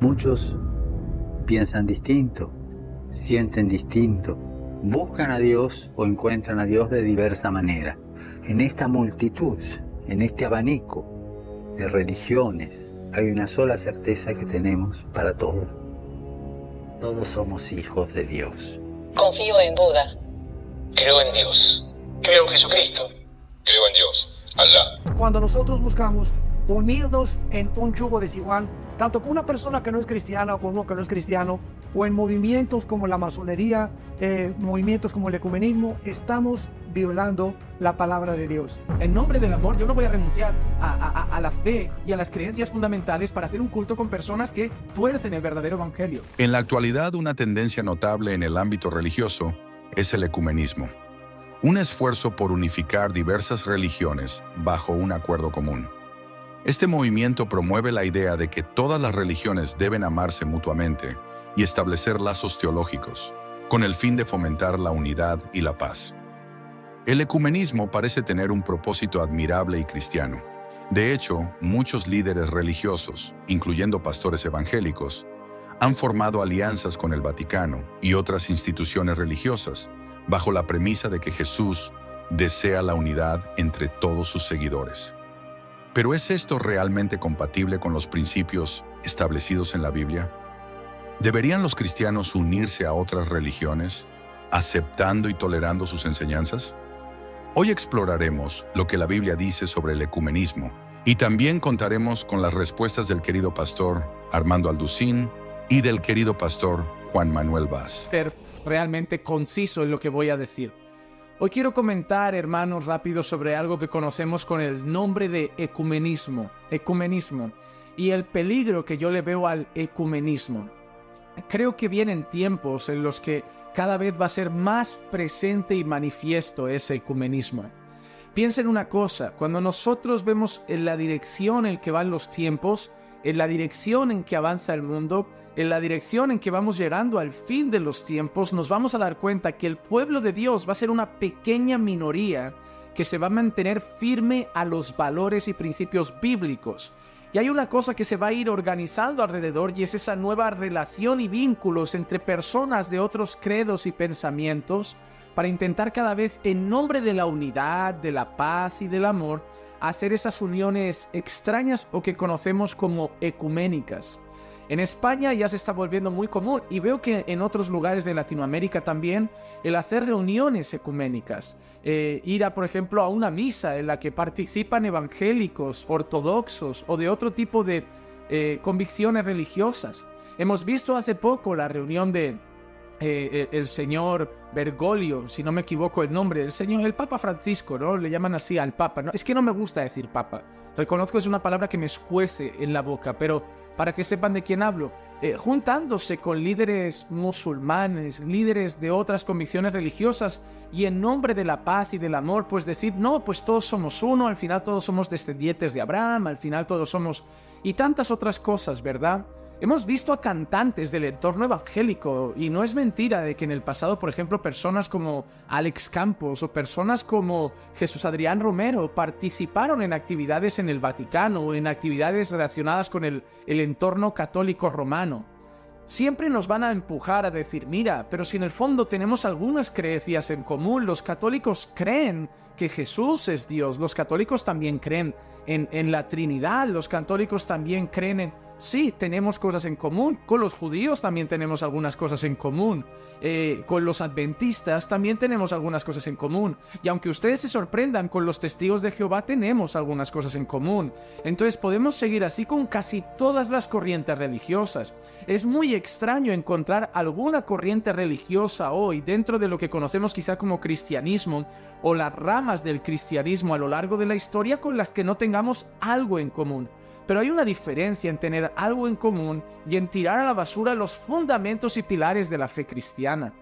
Muchos piensan distinto, sienten distinto, buscan a Dios o encuentran a Dios de diversa manera. En esta multitud, en este abanico de religiones, hay una sola certeza que tenemos para todos. Todos somos hijos de Dios. Confío en Buda. Creo en Dios. Creo en Jesucristo. Creo en Dios. Alá. Cuando nosotros buscamos unirnos en un yugo desigual, tanto con una persona que no es cristiana o con uno que no es cristiano, o en movimientos como la masonería, movimientos como el ecumenismo, estamos violando la palabra de Dios. En nombre del amor, yo no voy a renunciar a la fe y a las creencias fundamentales para hacer un culto con personas que tuercen el verdadero evangelio. En la actualidad, una tendencia notable en el ámbito religioso es el ecumenismo, un esfuerzo por unificar diversas religiones bajo un acuerdo común. Este movimiento promueve la idea de que todas las religiones deben amarse mutuamente y establecer lazos teológicos, con el fin de fomentar la unidad y la paz. El ecumenismo parece tener un propósito admirable y cristiano. De hecho, muchos líderes religiosos, incluyendo pastores evangélicos, han formado alianzas con el Vaticano y otras instituciones religiosas, bajo la premisa de que Jesús desea la unidad entre todos sus seguidores. ¿Pero es esto realmente compatible con los principios establecidos en la Biblia? ¿Deberían los cristianos unirse a otras religiones, aceptando y tolerando sus enseñanzas? Hoy exploraremos lo que la Biblia dice sobre el ecumenismo y también contaremos con las respuestas del querido pastor Armando Alducín y del querido pastor Juan Manuel Vaz. Ser realmente conciso en lo que voy a decir. Hoy quiero comentar, hermanos, rápido sobre algo que conocemos con el nombre de ecumenismo y el peligro que yo le veo al ecumenismo. Creo que vienen tiempos en los que cada vez va a ser más presente y manifiesto ese ecumenismo. Piensen una cosa, cuando nosotros vemos en la dirección en que van los tiempos, en la dirección en que avanza el mundo, en la dirección en que vamos llegando al fin de los tiempos, nos vamos a dar cuenta que el pueblo de Dios va a ser una pequeña minoría que se va a mantener firme a los valores y principios bíblicos. Y hay una cosa que se va a ir organizando alrededor y es esa nueva relación y vínculos entre personas de otros credos y pensamientos para intentar cada vez, en nombre de la unidad, de la paz y del amor, hacer esas uniones extrañas o que conocemos como ecuménicas. En España ya se está volviendo muy común y veo que en otros lugares de Latinoamérica también el hacer reuniones ecuménicas, ir a, por ejemplo, a una misa en la que participan evangélicos, ortodoxos o de otro tipo de convicciones religiosas. Hemos visto hace poco la reunión de el señor Bergoglio, si no me equivoco el nombre, el Papa Francisco, ¿no? Le llaman así al Papa, ¿no? Es que no me gusta decir Papa. Reconozco que es una palabra que me escuece en la boca, pero para que sepan de quién hablo, juntándose con líderes musulmanes, líderes de otras convicciones religiosas y en nombre de la paz y del amor, pues decir, no, pues todos somos uno, al final todos somos descendientes de Abraham, al final todos somos... y tantas otras cosas, ¿verdad? Hemos visto a cantantes del entorno evangélico y no es mentira de que en el pasado, por ejemplo, personas como Alex Campos o personas como Jesús Adrián Romero participaron en actividades en el Vaticano o en actividades relacionadas con el entorno católico romano. Siempre nos van a empujar a decir, mira, pero si en el fondo tenemos algunas creencias en común, los católicos creen que Jesús es Dios, los católicos también creen en la Trinidad, los católicos también creen en... Sí, tenemos cosas en común. Con los judíos también tenemos algunas cosas en común. Con los adventistas también tenemos algunas cosas en común. Y aunque ustedes se sorprendan, con los testigos de Jehová tenemos algunas cosas en común. Entonces podemos seguir así con casi todas las corrientes religiosas. Es muy extraño encontrar alguna corriente religiosa hoy dentro de lo que conocemos quizá como cristianismo o las ramas del cristianismo a lo largo de la historia con las que no tengamos algo en común. Pero hay una diferencia en tener algo en común y en tirar a la basura los fundamentos y pilares de la fe cristiana.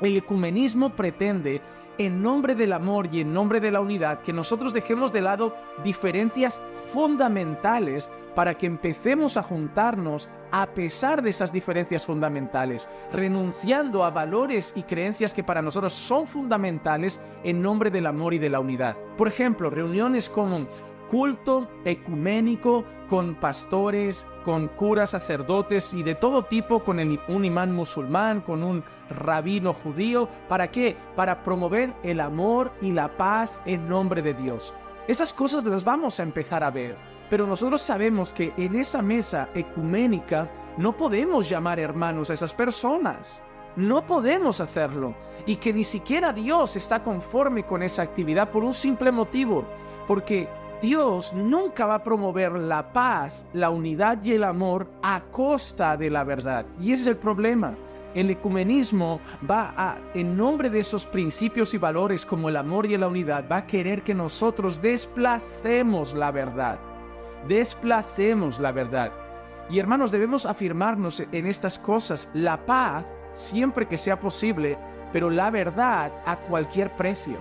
El ecumenismo pretende, en nombre del amor y en nombre de la unidad, que nosotros dejemos de lado diferencias fundamentales para que empecemos a juntarnos a pesar de esas diferencias fundamentales, renunciando a valores y creencias que para nosotros son fundamentales en nombre del amor y de la unidad. Por ejemplo, reuniones como culto ecuménico con pastores, con curas, sacerdotes y de todo tipo, con un imán musulmán, con un rabino judío. ¿Para qué? Para promover el amor y la paz en nombre de Dios. Esas cosas las vamos a empezar a ver, pero nosotros sabemos que en esa mesa ecuménica no podemos llamar hermanos a esas personas. No podemos hacerlo, y que ni siquiera Dios está conforme con esa actividad por un simple motivo, porque Dios nunca va a promover la paz, la unidad y el amor a costa de la verdad. Y ese es el problema. El ecumenismo en nombre de esos principios y valores como el amor y la unidad, va a querer que nosotros desplacemos la verdad. Desplacemos la verdad. Y hermanos, debemos afirmarnos en estas cosas. La paz, siempre que sea posible, pero la verdad a cualquier precio.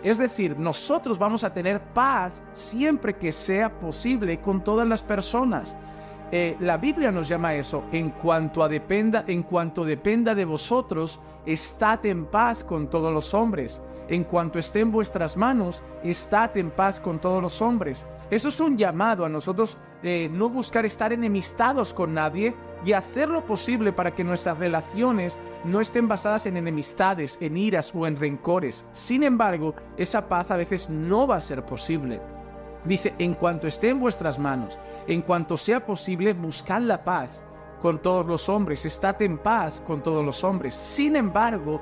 Es decir, nosotros vamos a tener paz siempre que sea posible con todas las personas. La Biblia nos llama eso, en cuanto dependa de vosotros, estad en paz con todos los hombres. En cuanto esté en vuestras manos, estad en paz con todos los hombres. Eso es un llamado a nosotros no buscar estar enemistados con nadie y hacer lo posible para que nuestras relaciones no estén basadas en enemistades, en iras o en rencores. Sin embargo, esa paz a veces no va a ser posible. Dice, en cuanto esté en vuestras manos, en cuanto sea posible, buscad la paz con todos los hombres, estad en paz con todos los hombres. Sin embargo,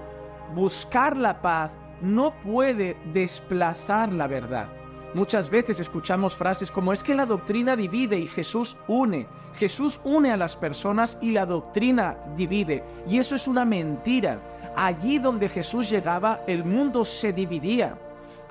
buscar la paz no puede desplazar la verdad. Muchas veces escuchamos frases como es que la doctrina divide y Jesús une. Jesús une a las personas y la doctrina divide. Y eso es una mentira. Allí donde Jesús llegaba, el mundo se dividía.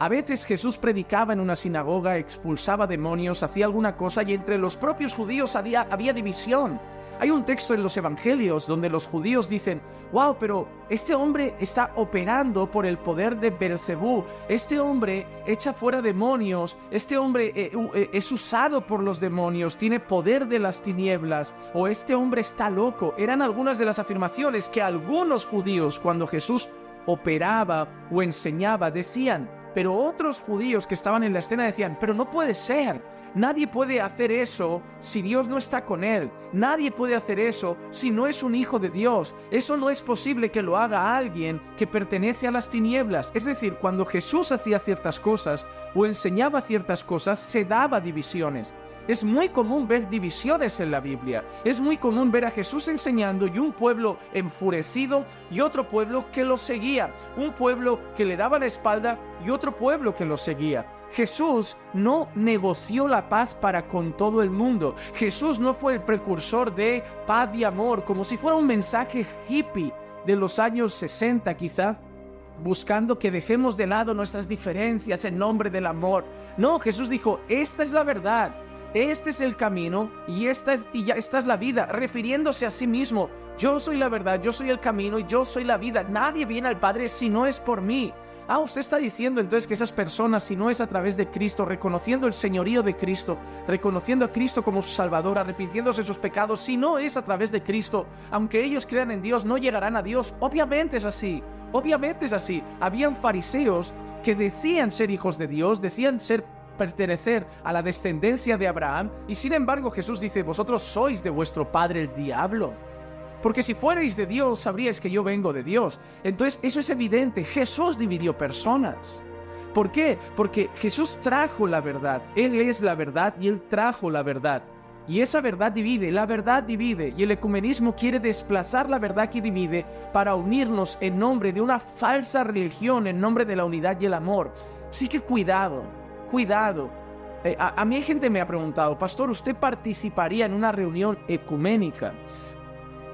A veces Jesús predicaba en una sinagoga, expulsaba demonios, hacía alguna cosa y entre los propios judíos había división. Hay un texto en los evangelios donde los judíos dicen, wow, pero este hombre está operando por el poder de Beelzebú, este hombre echa fuera demonios, este hombre es usado por los demonios, tiene poder de las tinieblas, o este hombre está loco. Eran algunas de las afirmaciones que algunos judíos, cuando Jesús operaba o enseñaba, decían, pero otros judíos que estaban en la escena decían, pero no puede ser. Nadie puede hacer eso si Dios no está con él. Nadie puede hacer eso si no es un hijo de Dios. Eso no es posible que lo haga alguien que pertenece a las tinieblas. Es decir, cuando Jesús hacía ciertas cosas o enseñaba ciertas cosas, se daba divisiones. Es muy común ver divisiones en la Biblia. Es muy común ver a Jesús enseñando y un pueblo enfurecido y otro pueblo que lo seguía. Un pueblo que le daba la espalda y otro pueblo que lo seguía. Jesús no negoció la paz para con todo el mundo. Jesús no fue el precursor de paz y amor, como si fuera un mensaje hippie de los años 60 quizá, buscando que dejemos de lado nuestras diferencias en nombre del amor. No, Jesús dijo, esta es la verdad. Este es el camino y esta es la vida, refiriéndose a sí mismo. Yo soy la verdad, yo soy el camino y yo soy la vida. Nadie viene al Padre si no es por mí. Usted está diciendo entonces que esas personas, si no es a través de Cristo, reconociendo el señorío de Cristo, reconociendo a Cristo como su Salvador, arrepintiéndose de sus pecados, si no es a través de Cristo, aunque ellos crean en Dios, no llegarán a Dios. Obviamente es así, obviamente es así. Habían fariseos que decían ser hijos de Dios, decían pertenecer a la descendencia de Abraham, y sin embargo Jesús dice, vosotros sois de vuestro padre el diablo. Porque si fuerais de Dios, sabríais que yo vengo de Dios. Entonces, eso es evidente. Jesús dividió personas. ¿Por qué? Porque Jesús trajo la verdad. Él es la verdad y Él trajo la verdad. Y esa verdad divide, la verdad divide. Y el ecumenismo quiere desplazar la verdad que divide para unirnos en nombre de una falsa religión, en nombre de la unidad y el amor. Así que cuidado, cuidado. A mí gente me ha preguntado, pastor, ¿usted participaría en una reunión ecuménica?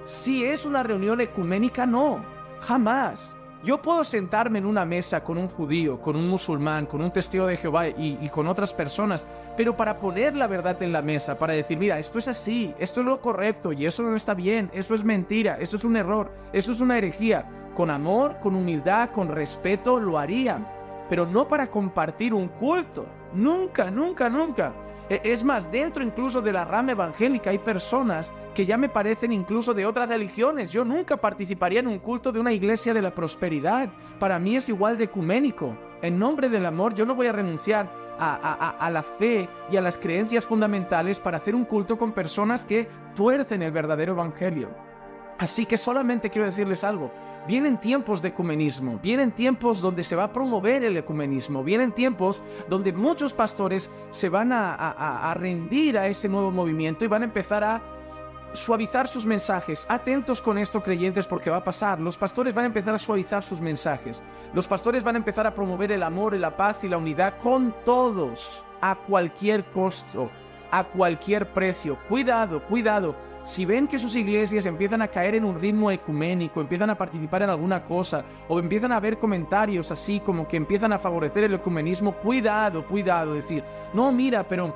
Si es una reunión ecuménica, no, jamás. Yo puedo sentarme en una mesa con un judío, con un musulmán, con un testigo de Jehová y con otras personas, pero para poner la verdad en la mesa, para decir, mira, esto es así, esto es lo correcto y eso no está bien, eso es mentira, eso es un error, eso es una herejía. Con amor, con humildad, con respeto, lo harían, pero no para compartir un culto. Nunca, nunca, nunca. Es más, dentro incluso de la rama evangélica hay personas que ya me parecen incluso de otras religiones. Yo nunca participaría en un culto de una iglesia de la prosperidad. Para mí es igual de ecuménico. En nombre del amor yo no voy a renunciar a la fe y a las creencias fundamentales para hacer un culto con personas que tuercen el verdadero evangelio. Así que solamente quiero decirles algo. Vienen tiempos de ecumenismo, vienen tiempos donde se va a promover el ecumenismo, vienen tiempos donde muchos pastores se van a rendir a ese nuevo movimiento y van a empezar a suavizar sus mensajes. Atentos con esto, creyentes, porque va a pasar. Los pastores van a empezar a suavizar sus mensajes. Los pastores van a empezar a promover el amor, la paz y la unidad con todos, a cualquier costo, a cualquier precio. Cuidado, cuidado. Si ven que sus iglesias empiezan a caer en un ritmo ecuménico, empiezan a participar en alguna cosa, o empiezan a haber comentarios así como que empiezan a favorecer el ecumenismo, cuidado, cuidado. Decir, no, mira, pero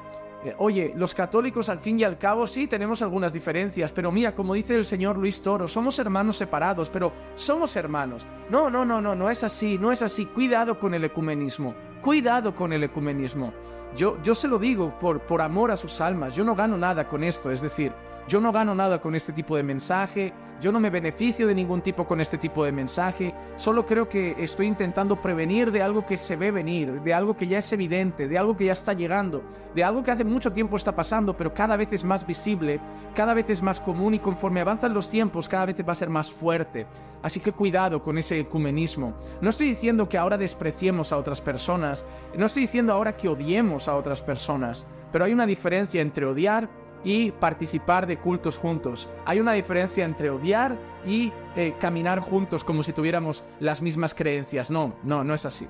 oye, los católicos al fin y al cabo sí tenemos algunas diferencias, pero mira, como dice el señor Luis Toro, somos hermanos separados, pero somos hermanos. No es así, no es así. Cuidado con el ecumenismo, cuidado con el ecumenismo. Yo se lo digo por amor a sus almas. Yo no gano nada con esto, es decir, yo no gano nada con este tipo de mensaje, yo no me beneficio de ningún tipo con este tipo de mensaje, solo creo que estoy intentando prevenir de algo que se ve venir, de algo que ya es evidente, de algo que ya está llegando, de algo que hace mucho tiempo está pasando, pero cada vez es más visible, cada vez es más común y conforme avanzan los tiempos cada vez va a ser más fuerte. Así que cuidado con ese ecumenismo. No estoy diciendo que ahora despreciemos a otras personas, no estoy diciendo ahora que odiemos a otras personas, pero hay una diferencia entre odiar y participar de cultos juntos. Hay una diferencia entre odiar y caminar juntos como si tuviéramos las mismas creencias. No es así.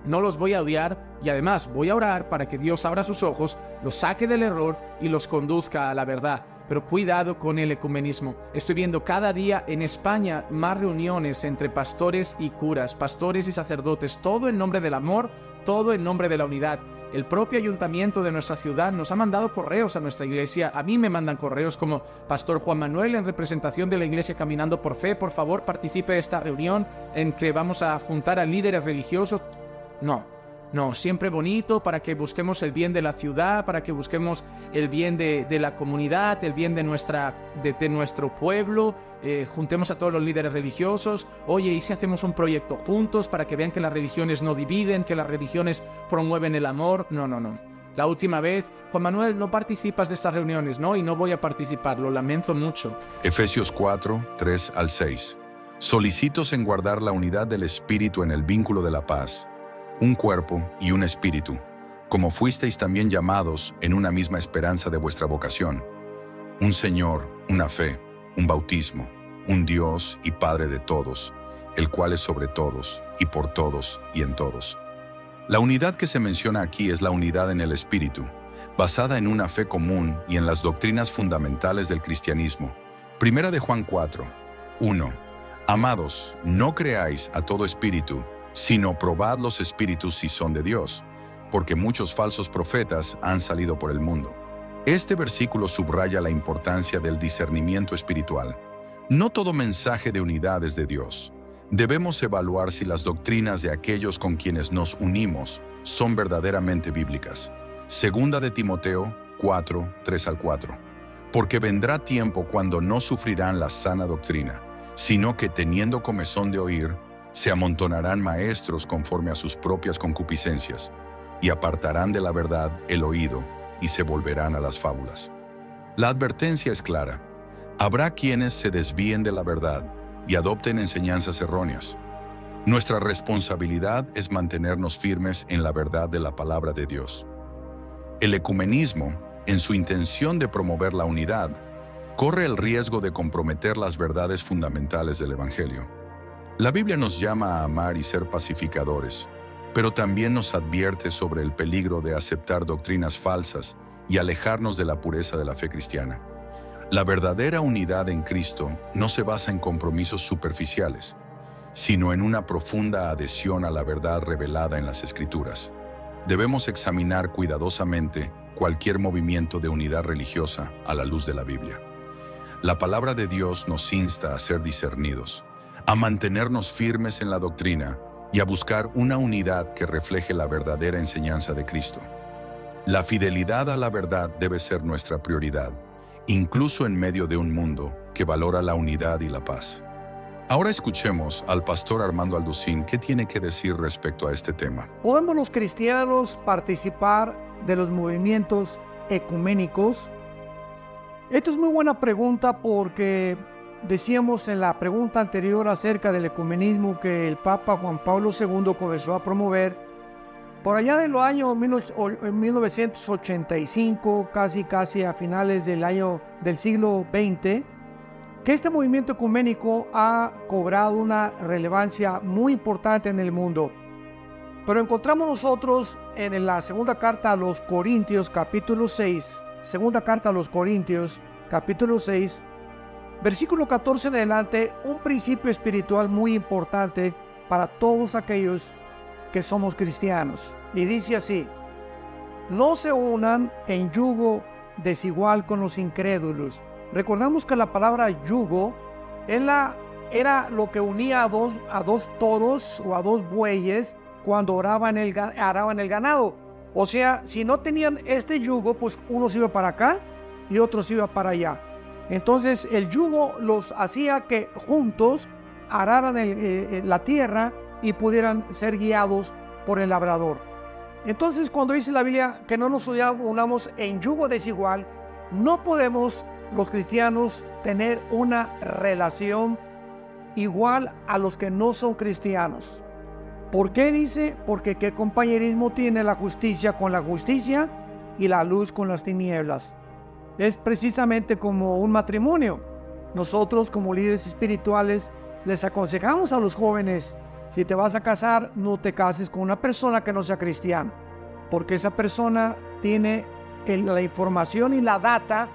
No los voy a odiar y además voy a orar para que Dios abra sus ojos, los saque del error y los conduzca a la verdad. Pero cuidado con el ecumenismo. Estoy viendo cada día en España más reuniones entre pastores y curas, pastores y sacerdotes, todo en nombre del amor, todo en nombre de la unidad. El propio ayuntamiento de nuestra ciudad nos ha mandado correos a nuestra iglesia. A mí me mandan correos como Pastor Juan Manuel, en representación de la iglesia Caminando por Fe, por favor participe de esta reunión en que vamos a juntar a líderes religiosos. No, siempre bonito para que busquemos el bien de la ciudad, para que busquemos el bien de la comunidad, el bien de nuestro pueblo, juntemos a todos los líderes religiosos. Oye, ¿y si hacemos un proyecto juntos para que vean que las religiones no dividen, que las religiones promueven el amor? No. La última vez, Juan Manuel, no participas de estas reuniones, ¿no? Y no voy a participar, lo lamento mucho. Efesios 4, 3 al 6. Solicitos en guardar la unidad del Espíritu en el vínculo de la paz. Un cuerpo y un espíritu, como fuisteis también llamados en una misma esperanza de vuestra vocación. Un Señor, una fe, un bautismo, un Dios y Padre de todos, el cual es sobre todos, y por todos, y en todos. La unidad que se menciona aquí es la unidad en el espíritu, basada en una fe común y en las doctrinas fundamentales del cristianismo. Primera de Juan 4, 1. Amados, no creáis a todo espíritu, sino probad los espíritus si son de Dios, porque muchos falsos profetas han salido por el mundo. Este versículo subraya la importancia del discernimiento espiritual. No todo mensaje de unidad es de Dios. Debemos evaluar si las doctrinas de aquellos con quienes nos unimos son verdaderamente bíblicas. Segunda de Timoteo 4, 3 al 4. Porque vendrá tiempo cuando no sufrirán la sana doctrina, sino que teniendo comezón de oír, se amontonarán maestros conforme a sus propias concupiscencias, y apartarán de la verdad el oído, y se volverán a las fábulas. La advertencia es clara. Habrá quienes se desvíen de la verdad y adopten enseñanzas erróneas. Nuestra responsabilidad es mantenernos firmes en la verdad de la palabra de Dios. El ecumenismo, en su intención de promover la unidad, corre el riesgo de comprometer las verdades fundamentales del Evangelio. La Biblia nos llama a amar y ser pacificadores, pero también nos advierte sobre el peligro de aceptar doctrinas falsas y alejarnos de la pureza de la fe cristiana. La verdadera unidad en Cristo no se basa en compromisos superficiales, sino en una profunda adhesión a la verdad revelada en las Escrituras. Debemos examinar cuidadosamente cualquier movimiento de unidad religiosa a la luz de la Biblia. La palabra de Dios nos insta a ser discernidos, a mantenernos firmes en la doctrina y a buscar una unidad que refleje la verdadera enseñanza de Cristo. La fidelidad a la verdad debe ser nuestra prioridad, incluso en medio de un mundo que valora la unidad y la paz. Ahora escuchemos al pastor Armando Alducín qué tiene que decir respecto a este tema. ¿Podemos los cristianos participar de los movimientos ecuménicos? Esta es muy buena pregunta porque decíamos en la pregunta anterior acerca del ecumenismo que el Papa Juan Pablo II comenzó a promover por allá de los años 1985, casi a finales del siglo XX, que este movimiento ecuménico ha cobrado una relevancia muy importante en el mundo. Pero encontramos nosotros en la segunda carta a los Corintios, capítulo 6, segunda carta a los Corintios, capítulo 6, versículo 14 en adelante, un principio espiritual muy importante para todos aquellos que somos cristianos. Y dice así: no se unan en yugo desigual con los incrédulos. Recordamos que la palabra yugo era lo que unía a dos toros o a dos bueyes cuando araban el ganado. O sea, si no tenían este yugo, pues uno se iba para acá y otro se iba para allá. Entonces el yugo los hacía que juntos araran la tierra y pudieran ser guiados por el labrador. Entonces, cuando dice la Biblia que no nos unamos en yugo desigual, no podemos los cristianos tener una relación igual a los que no son cristianos. ¿Por qué dice? Porque ¿qué compañerismo tiene la justicia con la justicia y la luz con las tinieblas? Es precisamente como un matrimonio. Nosotros, como líderes espirituales, les aconsejamos a los jóvenes: si te vas a casar, no te cases con una persona que no sea cristiana, porque esa persona tiene la información y la data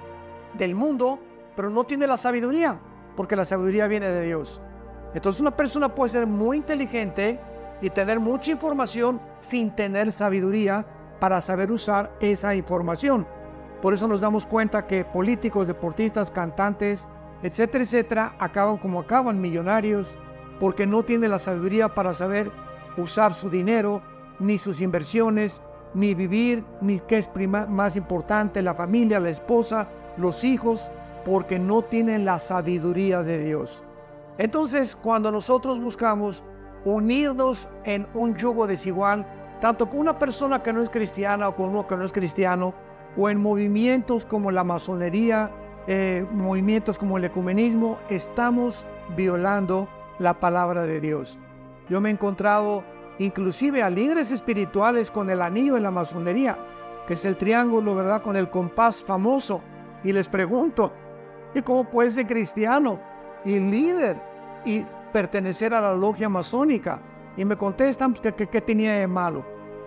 del mundo, pero no tiene la sabiduría, porque la sabiduría viene de Dios. Entonces una persona puede ser muy inteligente y tener mucha información sin tener sabiduría para saber usar esa información. Por eso nos damos cuenta que políticos, deportistas, cantantes, etcétera, etcétera, acaban como acaban, millonarios, porque no tienen la sabiduría para saber usar su dinero, ni sus inversiones, ni vivir, ni qué es más importante, la familia, la esposa, los hijos, porque no tienen la sabiduría de Dios. Entonces, cuando nosotros buscamos unirnos en un yugo desigual, tanto con una persona que no es cristiana o con uno que no es cristiano, o en movimientos como la masonería, movimientos como el ecumenismo, estamos violando la palabra de Dios. Yo me he encontrado inclusive a líderes espirituales con el anillo de la masonería, que es el triángulo, ¿verdad?, con el compás famoso, y les pregunto: ¿y cómo puede ser cristiano y líder y pertenecer a la logia masónica? Y me contestan que tenía de malo.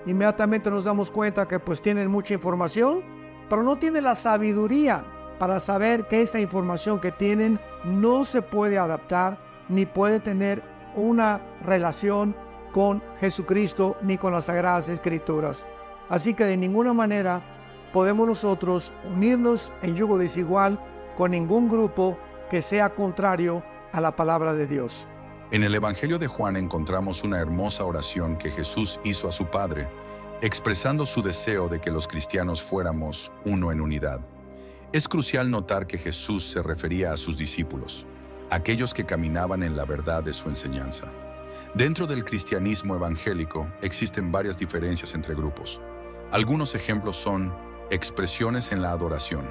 Inmediatamente nos damos cuenta que pues tienen mucha información, pero no tienen la sabiduría para saber que esa información que tienen no se puede adaptar ni puede tener una relación con Jesucristo ni con las Sagradas Escrituras. Así que de ninguna manera podemos nosotros unirnos en yugo desigual con ningún grupo que sea contrario a la palabra de Dios. En el Evangelio de Juan encontramos una hermosa oración que Jesús hizo a su Padre, expresando su deseo de que los cristianos fuéramos uno en unidad. Es crucial notar que Jesús se refería a sus discípulos, aquellos que caminaban en la verdad de su enseñanza. Dentro del cristianismo evangélico existen varias diferencias entre grupos. Algunos ejemplos son expresiones en la adoración.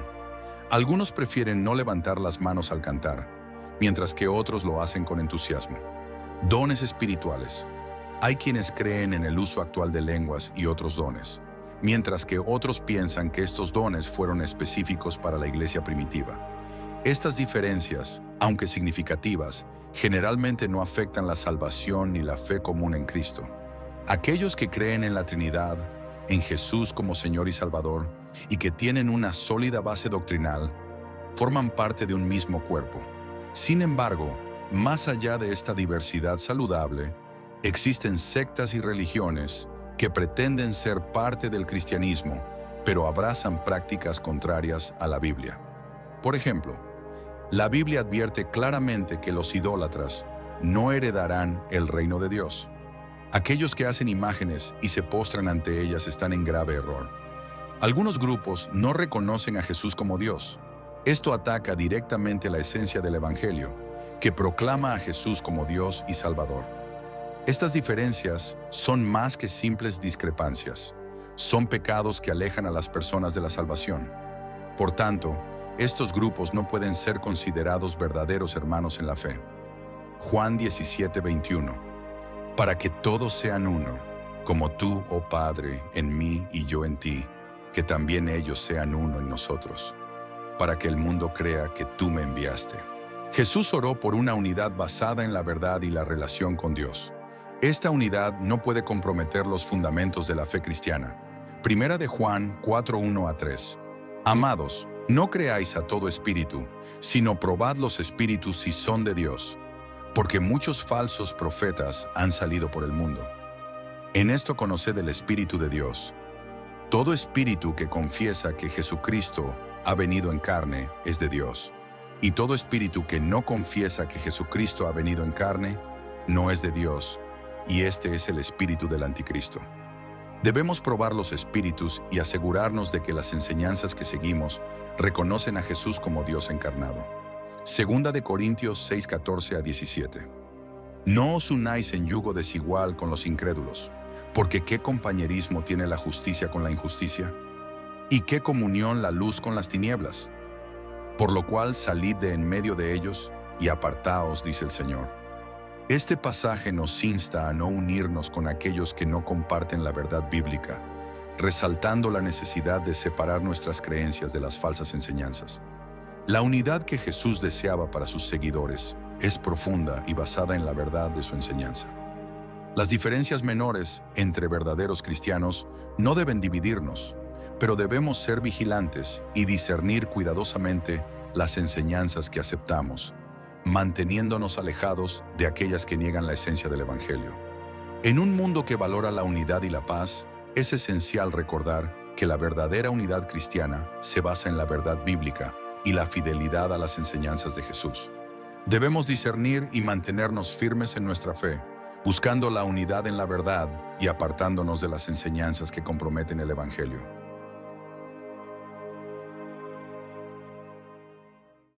Algunos prefieren no levantar las manos al cantar, mientras que otros lo hacen con entusiasmo. Dones espirituales. Hay quienes creen en el uso actual de lenguas y otros dones, mientras que otros piensan que estos dones fueron específicos para la iglesia primitiva. Estas diferencias, aunque significativas, generalmente no afectan la salvación ni la fe común en Cristo. Aquellos que creen en la Trinidad, en Jesús como Señor y Salvador, y que tienen una sólida base doctrinal, forman parte de un mismo cuerpo. Sin embargo, más allá de esta diversidad saludable, existen sectas y religiones que pretenden ser parte del cristianismo, pero abrazan prácticas contrarias a la Biblia. Por ejemplo, la Biblia advierte claramente que los idólatras no heredarán el reino de Dios. Aquellos que hacen imágenes y se postran ante ellas están en grave error. Algunos grupos no reconocen a Jesús como Dios. Esto ataca directamente la esencia del Evangelio, que proclama a Jesús como Dios y Salvador. Estas diferencias son más que simples discrepancias. Son pecados que alejan a las personas de la salvación. Por tanto, estos grupos no pueden ser considerados verdaderos hermanos en la fe. Juan 17:21. Para que todos sean uno, como tú, oh Padre, en mí y yo en ti, que también ellos sean uno en nosotros, para que el mundo crea que tú me enviaste. Jesús oró por una unidad basada en la verdad y la relación con Dios. Esta unidad no puede comprometer los fundamentos de la fe cristiana. Primera de Juan 4:1-3. Amados, no creáis a todo espíritu, sino probad los espíritus si son de Dios, porque muchos falsos profetas han salido por el mundo. En esto conoced el Espíritu de Dios. Todo espíritu que confiesa que Jesucristo ha venido en carne es de Dios, y todo espíritu que no confiesa que Jesucristo ha venido en carne no es de Dios, y este es el espíritu del anticristo. Debemos probar los espíritus y asegurarnos de que las enseñanzas que seguimos reconocen a Jesús como Dios encarnado. Segunda de Corintios 6:14-17. No os unáis en yugo desigual con los incrédulos, porque ¿qué compañerismo tiene la justicia con la injusticia? ¿Y qué comunión la luz con las tinieblas? Por lo cual salid de en medio de ellos y apartaos, dice el Señor. Este pasaje nos insta a no unirnos con aquellos que no comparten la verdad bíblica, resaltando la necesidad de separar nuestras creencias de las falsas enseñanzas. La unidad que Jesús deseaba para sus seguidores es profunda y basada en la verdad de su enseñanza. Las diferencias menores entre verdaderos cristianos no deben dividirnos, pero debemos ser vigilantes y discernir cuidadosamente las enseñanzas que aceptamos, manteniéndonos alejados de aquellas que niegan la esencia del Evangelio. En un mundo que valora la unidad y la paz, es esencial recordar que la verdadera unidad cristiana se basa en la verdad bíblica y la fidelidad a las enseñanzas de Jesús. Debemos discernir y mantenernos firmes en nuestra fe, buscando la unidad en la verdad y apartándonos de las enseñanzas que comprometen el Evangelio.